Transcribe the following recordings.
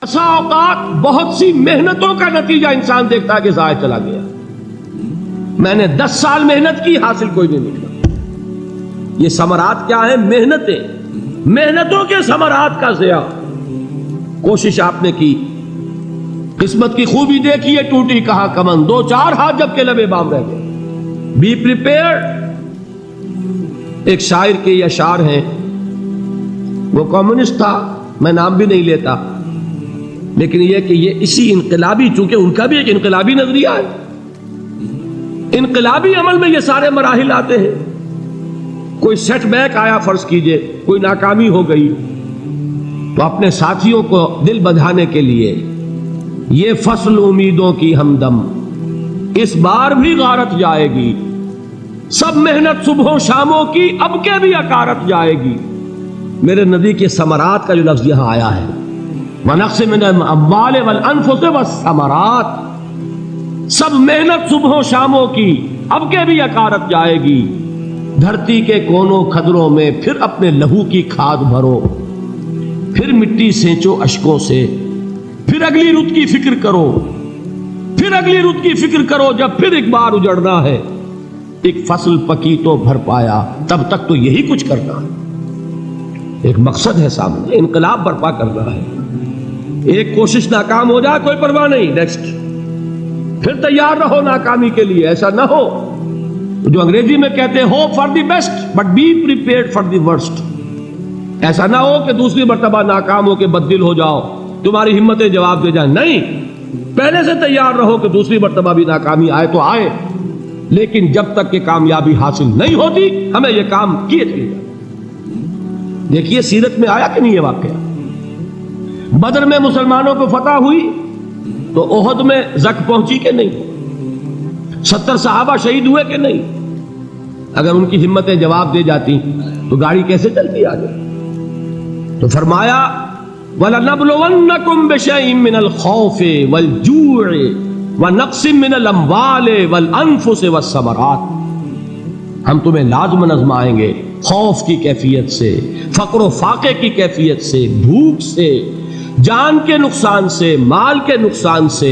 بسا اوقات بہت سی محنتوں کا نتیجہ انسان دیکھتا ہے کہ ضائع چلا گیا. میں نے 10 سال محنت کی، حاصل کوئی نہیں نکلا. یہ ثمرات کیا ہیں؟ محنتوں کے ثمرات کا ضیاع. کوشش آپ نے کی، قسمت کی خوبی دیکھی ہے، ٹوٹی کہاں کمن، 2-4 ہاتھ جب کے لبے بام رہ گئے. Be prepared. ایک شاعر کے یہ اشعار ہیں، وہ کمیونسٹ تھا، میں نام بھی نہیں لیتا، لیکن یہ کہ یہ اسی انقلابی، چونکہ ان کا بھی ایک انقلابی نظریہ ہے، انقلابی عمل میں یہ سارے مراحل آتے ہیں. کوئی سیٹ بیک آیا، فرض کیجئے کوئی ناکامی ہو گئی، تو اپنے ساتھیوں کو دل بندھانے کے لیے یہ فصل امیدوں کی ہمدم اس بار بھی غارت جائے گی، سب محنت صبحوں شاموں کی اب کے بھی اکارت جائے گی. میرے نبی کے ثمرات کا جو لفظ یہاں آیا ہے، وَنَقْصٍ مِّنَ الْأَمْوَالِ وَالْأَنفُسِ وَالثَّمَرَاتِ، سب محنت صبحوں شاموں کی اب کے بھی اکارت جائے گی. دھرتی کے کونوں کھدروں میں پھر اپنے لہو کی کھاد بھرو، پھر مٹی سینچو اشکوں سے، پھر اگلی رت کی فکر کرو، پھر اگلی رت کی فکر کرو، جب پھر ایک بار اجڑنا ہے. ایک فصل پکی تو بھر پایا، تب تک تو یہی کچھ کرنا ہے. ایک مقصد ہے سامنے، انقلاب برپا کرنا ہے. ایک کوشش ناکام ہو جائے کوئی پرواہ نہیں، نیکسٹ. پھر تیار رہو ناکامی کے لیے. ایسا نہ ہو جو انگریزی میں کہتے ہیں hope for the best but be prepared for the worst. ایسا نہ ہو کہ دوسری مرتبہ ناکام ہو کے بددل ہو جاؤ، تمہاری ہمتیں جواب دے جائیں. نہیں، پہلے سے تیار رہو کہ دوسری مرتبہ بھی ناکامی آئے تو آئے، لیکن جب تک کہ کامیابی حاصل نہیں ہوتی ہمیں یہ کام کیے چلے. دیکھیے سیرت میں آیا کہ نہیں یہ واقعہ. بدر میں مسلمانوں کو فتح ہوئی تو احد میں زک پہنچی کہ نہیں؟ 70 صحابہ شہید ہوئے کہ نہیں؟ اگر ان کی ہمتیں جواب دے جاتی تو گاڑی کیسے چلتی آگے؟ تو فرمایا وَلَنَبْلُوَنَّكُمْ بِشَيْءٍ مِّنَ الْخَوْفِ وَالْجُوعِ وَنَقْصٍ مِّنَ الْأَمْوَالِ وَالْأَنفُسِ وَالثَّمَرَاتِ. ہم تمہیں لازماً آزمائیں گے، خوف کی کیفیت سے، فقر و فاقے کی کیفیت سے، بھوک سے، جان کے نقصان سے، مال کے نقصان سے،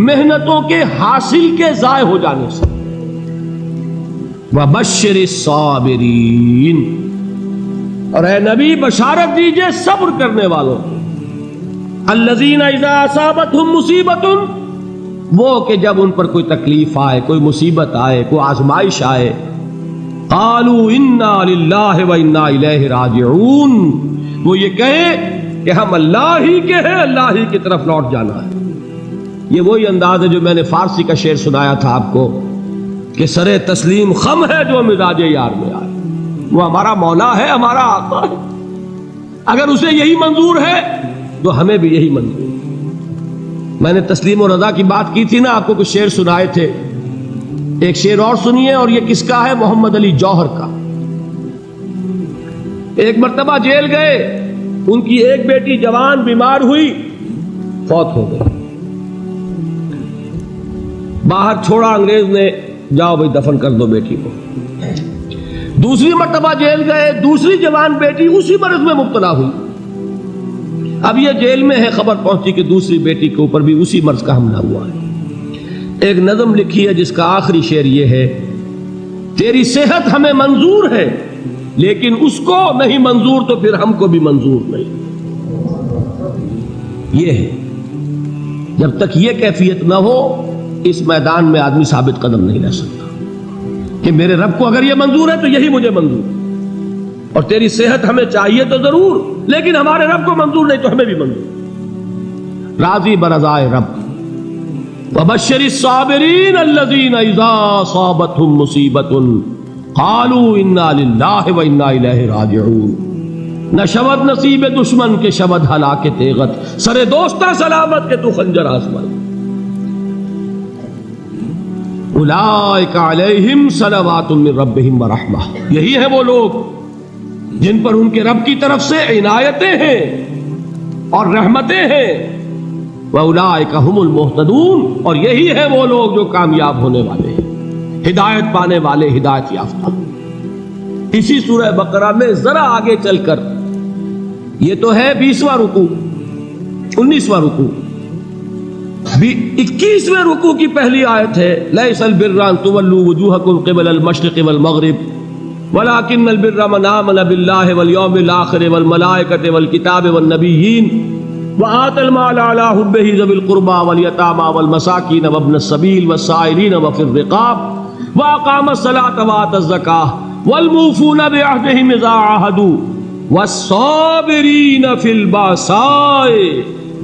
محنتوں کے حاصل کے ضائع ہو جانے سے. وَبَشِّرِ الصَّابِرِينَ، اور اے نبی بشارت دیجئے صبر کرنے والوں کو. الَّذِينَ إِذَا أَصَابَتْهُمْ مُصِيبَةٌ، وہ کہ جب ان پر کوئی تکلیف آئے، کوئی مصیبت آئے، کوئی آزمائش آئے، قالوا انا للہ وانا الیہ راجعون، وہ یہ کہیں کہ ہم اللہ ہی کے ہیں، اللہ ہی کی طرف لوٹ جانا ہے. یہ وہی انداز ہے جو میں نے فارسی کا شعر سنایا تھا آپ کو کہ سرے تسلیم خم ہے جو مزاج یار میں آئے. وہ ہمارا مولا ہے، ہمارا آقا ہے. اگر اسے یہی منظور ہے تو ہمیں بھی یہی منظور ہے. میں نے تسلیم و رضا کی بات کی تھی نا، آپ کو کچھ شعر سنائے تھے. ایک شعر اور سنیے، اور یہ کس کا ہے؟ محمد علی جوہر کا. ایک مرتبہ جیل گئے، ان کی ایک بیٹی جوان بیمار ہوئی، فوت ہو گئی. باہر چھوڑا انگریز نے، جاؤ بھائی دفن کر دو بیٹی کو. دوسری مرتبہ جیل گئے، دوسری جوان بیٹی اسی مرض میں مبتلا ہوئی. اب یہ جیل میں ہے، خبر پہنچی کہ دوسری بیٹی کے اوپر بھی اسی مرض کا حملہ ہوا ہے. ایک نظم لکھی ہے جس کا آخری شعر یہ ہے، تیری صحت ہمیں منظور ہے لیکن اس کو نہیں منظور تو پھر ہم کو بھی منظور نہیں. یہ ہے، جب تک یہ کیفیت نہ ہو اس میدان میں آدمی ثابت قدم نہیں رہ سکتا کہ میرے رب کو اگر یہ منظور ہے تو یہی مجھے منظور ہے، اور تیری صحت ہمیں چاہیے تو ضرور، لیکن ہمارے رب کو منظور نہیں تو ہمیں بھی منظور. راضی برضائے رب. وَبَشِّرِ الصَّابِرِينَ الَّذِينَ إِذَا أَصَابَتْهُمْ مُصِيبَةٌ قَالُوا إِنَّا لِلَّهِ وَإِنَّا إِلَيْهِ رَاجِعُونَ. نہ شود نصیب دشمن کے شود ہلاک تیغت، سر دوستہ سلامت کے تو خنجر آزمائے. أُولَئِكَ عَلَيْهِمْ صَلَوَاتٌ مِّن رَّبِّهِمْ وَرَحْمَةٌ، یہی ہے وہ لوگ جن پر ان کے رب کی طرف سے عنایتیں ہیں اور رحمتیں ہیں. وَأُولَئِكَ هُمُ الْمُهْتَدُونَ، اور یہی ہے وہ لوگ جو کامیاب ہونے والے ہیں، ہدایت پانے والے، ہدایت یافتہ. اسی سورہ بقرہ میں ذرا آگے چل کر، یہ تو ہے 20واں رکوع، 19واں رکوع. 21ویں رکوع کی پہلی آیت ہے لیس البر ان تولوا وجوہکم قبل المشرق والمغرب ولكن البر من آمن بالله واليوم الآخر والملائكة والكتاب والنبيين وآتى المال على حبه ذوي القربى واليتامى والمساكين وابن السبيل والسائلين وفي الرقاب وأقام الصلاة وآتى الزكاة والموفون بعهدهم إذا عاهدوا والصابرين في البأساء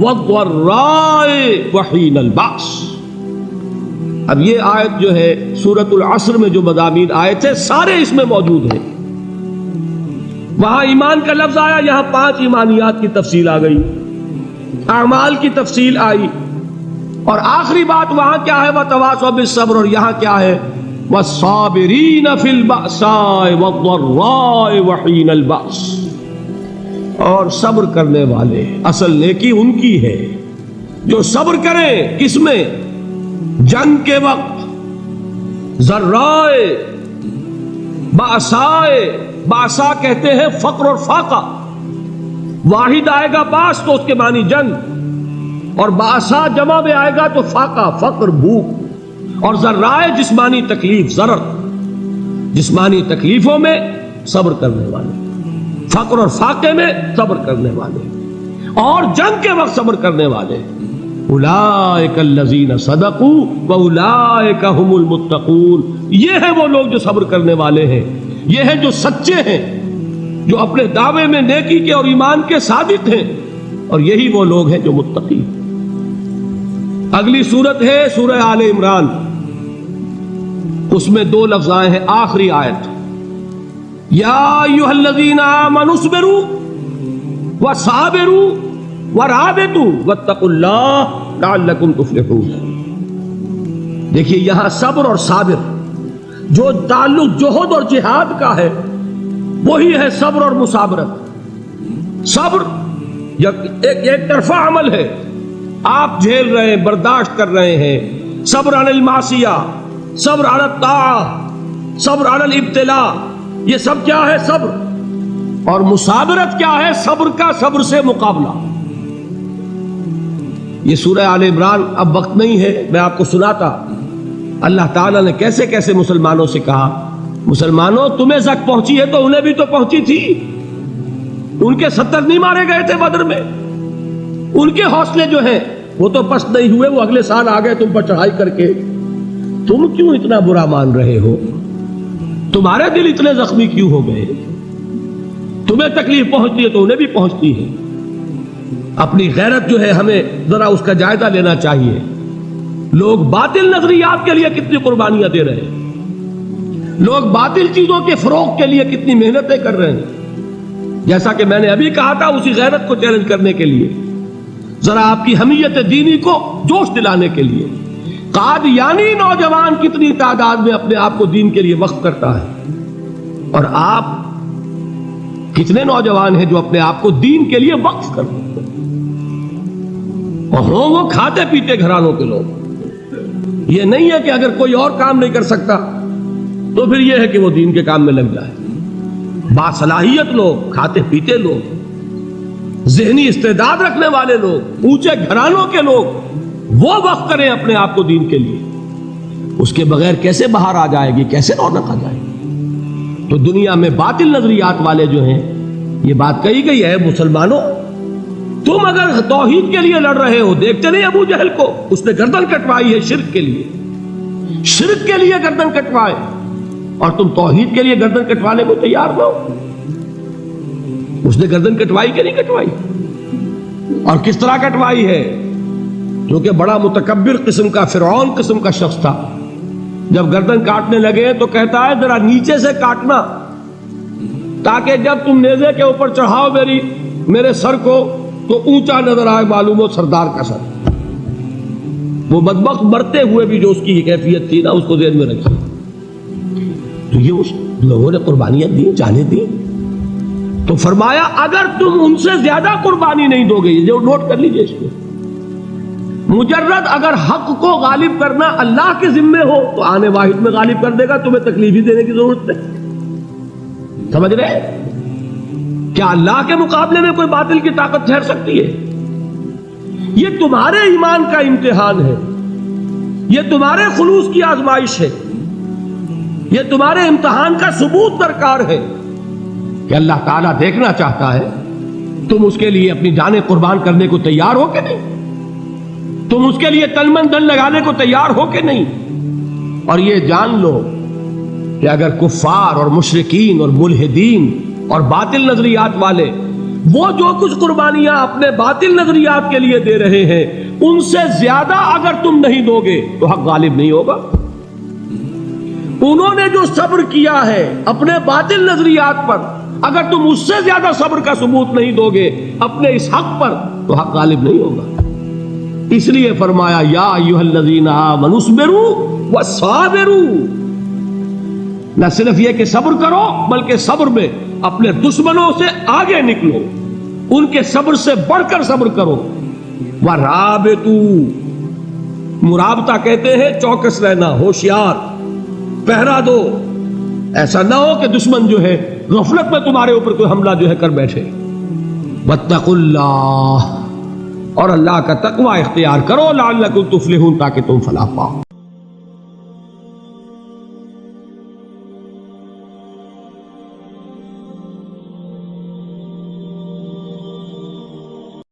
والضراء وحين البأس. اب یہ آیت جو ہے سورۃ العصر میں جو مضامین آئے تھے سارے اس میں موجود ہیں. وہاں ایمان کا لفظ آیا، یہاں 5 ایمانیات کی تفصیل آ گئی، اعمال کی تفصیل آئی، اور آخری بات وہاں کیا ہے وَتَوَاصَوْا بِالصَّبْرِ، اور یہاں کیا ہے وَالصَّابِرِينَ فِي الْبَأْسَاءِ وَالضَّرَّاءِ وَحِينَ الْبَأْسِ، اور صبر کرنے والے. اصل نیکی ان کی ہے جو صبر کریں. کس میں؟ جنگ کے وقت. ذرائے باسائے، باسا کہتے ہیں فقر اور فاقہ. واحد آئے گا باس تو اس کے معنی جنگ، اور باسا جمع میں آئے گا تو فاقہ فقر بھوک. اور ذرائے جسمانی تکلیف، ضرر جسمانی تکلیفوں میں صبر کرنے والے، فقر اور فاقے میں صبر کرنے والے، اور جنگ کے وقت صبر کرنے والے. اولئک الذین صدقوا واولئک هم المتقون. یہ ہیں وہ لوگ جو صبر کرنے والے ہیں، یہ ہیں جو سچے ہیں، جو اپنے دعوے میں نیکی کے اور ایمان کے صادق ہیں، اور یہی وہ لوگ ہیں جو متقی. اگلی سورت ہے سورہ آل عمران. اس میں 2 لفظ آئے ہیں آخری آیت، یا ایھا الذین آمنوا اصبروا وصابروا ورابطوا واتقوا اللہ لعلکم تفلحون. دیکھیے یہاں صبر اور صابر جو تعلق جہد اور جہاد کا ہے وہی ہے صبر اور مصابرت. صبر ایک طرفہ عمل ہے، آپ جھیل رہے ہیں، برداشت کر رہے ہیں. صبر علی المعصیہ، صبر علی الطاعہ، صبر علی الابتلاء، یہ سب کیا ہے؟ صبر. اور مصابرت کیا ہے؟ صبر کا صبر سے مقابلہ. یہ سورہ آل عمران اب وقت نہیں ہے، میں آپ کو سناتا اللہ تعالیٰ نے کیسے کیسے مسلمانوں سے کہا. مسلمانوں تمہیں زک پہنچی ہے تو انہیں بھی تو پہنچی تھی. ان کے 70 نہیں مارے گئے تھے بدر میں؟ ان کے حوصلے جو ہیں وہ تو پست نہیں ہوئے، وہ اگلے سال آ گئے تم پر چڑھائی کر کے. تم کیوں اتنا برا مان رہے ہو؟ تمہارے دل اتنے زخمی کیوں ہو گئے؟ تمہیں تکلیف پہنچتی ہے تو انہیں بھی پہنچتی ہے. اپنی غیرت جو ہے ہمیں ذرا اس کا جائزہ لینا چاہیے. لوگ باطل نظریات کے لیے کتنی قربانیاں دے رہے ہیں، لوگ باطل چیزوں کے فروغ کے لیے کتنی محنتیں کر رہے ہیں. جیسا کہ میں نے ابھی کہا تھا، اسی غیرت کو چیلنج کرنے کے لیے، ذرا آپ کی حمیت دینی کو جوش دلانے کے لیے. قادیانی نوجوان کتنی تعداد میں اپنے آپ کو دین کے لیے وقف کرتا ہے، اور آپ کتنے نوجوان ہیں جو اپنے آپ کو دین کے لیے وقف کرتے ہیں، اور ہوں وہ کھاتے پیتے گھرانوں کے لوگ. یہ نہیں ہے کہ اگر کوئی اور کام نہیں کر سکتا تو پھر یہ ہے کہ وہ دین کے کام میں لگ جائے. باصلاحیت لوگ، کھاتے پیتے لوگ، ذہنی استعداد رکھنے والے لوگ، اونچے گھرانوں کے لوگ، وہ وقف کریں اپنے آپ کو دین کے لیے. اس کے بغیر کیسے باہر آ جائے گی، کیسے رونق آ جائے گی؟ تو دنیا میں باطل نظریات والے جو ہیں، یہ بات کہی گئی ہے مسلمانوں تم اگر توحید کے لیے لڑ رہے ہو، دیکھتے نہیں ابو جہل کو، اس نے گردن کٹوائی ہے شرک کے لیے، شرک کے لیے گردن کٹوائے، اور تم توحید کے لیے گردن کٹوانے کو تیار نہ ہو. اس نے گردن کٹوائی کہ نہیں کٹوائی؟ اور کس طرح کٹوائی ہے؟ کیونکہ بڑا متکبر قسم کا، فرعون قسم کا شخص تھا. جب گردن کاٹنے لگے تو کہتا ہے ذرا نیچے سے کاٹنا، تاکہ جب تم نیزے کے اوپر چڑھاؤ میرے سر کو تو اونچا نظر آئے، معلوم ہو سردار کا سر. وہ بدبخت مرتے ہوئے بھی جو اس کی کیفیت تھی نا، اس کو ذہن میں رکھی. تو یہ اس لوگوں نے قربانیاں دی، جانیں دی. تو فرمایا اگر تم ان سے زیادہ قربانی نہیں دو گے، جو نوٹ کر لیجئے اس کو، مجرد اگر حق کو غالب کرنا اللہ کے ذمے ہو تو آنے واحد میں غالب کر دے گا، تمہیں تکلیف ہی دینے کی ضرورت نہیں. سمجھ رہے؟ کیا اللہ کے مقابلے میں کوئی باطل کی طاقت ٹھہر سکتی ہے؟ یہ تمہارے ایمان کا امتحان ہے، یہ تمہارے خلوص کی آزمائش ہے، یہ تمہارے امتحان کا ثبوت درکار ہے کہ اللہ تعالیٰ دیکھنا چاہتا ہے تم اس کے لیے اپنی جانیں قربان کرنے کو تیار ہو کہ نہیں، تم اس کے لیے تن من دھن لگانے کو تیار ہو کہ نہیں۔ اور یہ جان لو کہ اگر کفار اور مشرکین اور ملحدین اور باطل نظریات والے وہ جو کچھ قربانیاں اپنے باطل نظریات کے لیے دے رہے ہیں ان سے زیادہ اگر تم نہیں دو گے تو حق غالب نہیں ہوگا۔ انہوں نے جو صبر کیا ہے اپنے باطل نظریات پر، اگر تم اس سے زیادہ صبر کا ثبوت نہیں دو گے اپنے اس حق پر تو حق غالب نہیں ہوگا۔ اس لیے فرمایا یا ایھا الذین آمنوا اصبروا وصابروا، نہ صرف یہ کہ صبر کرو بلکہ صبر میں اپنے دشمنوں سے آگے نکلو، ان کے صبر سے بڑھ کر صبر کرو۔ ورابطوا، مرابطہ کہتے ہیں چوکس رہنا، ہوشیار، پہرا دو، ایسا نہ ہو کہ دشمن جو ہے غفلت میں تمہارے اوپر کوئی حملہ جو ہے کر بیٹھے۔ واتقوا اللہ، اور اللہ کا تقوی اختیار کرو، لعلکم تفلحون، تاکہ تم فلاح پاؤ۔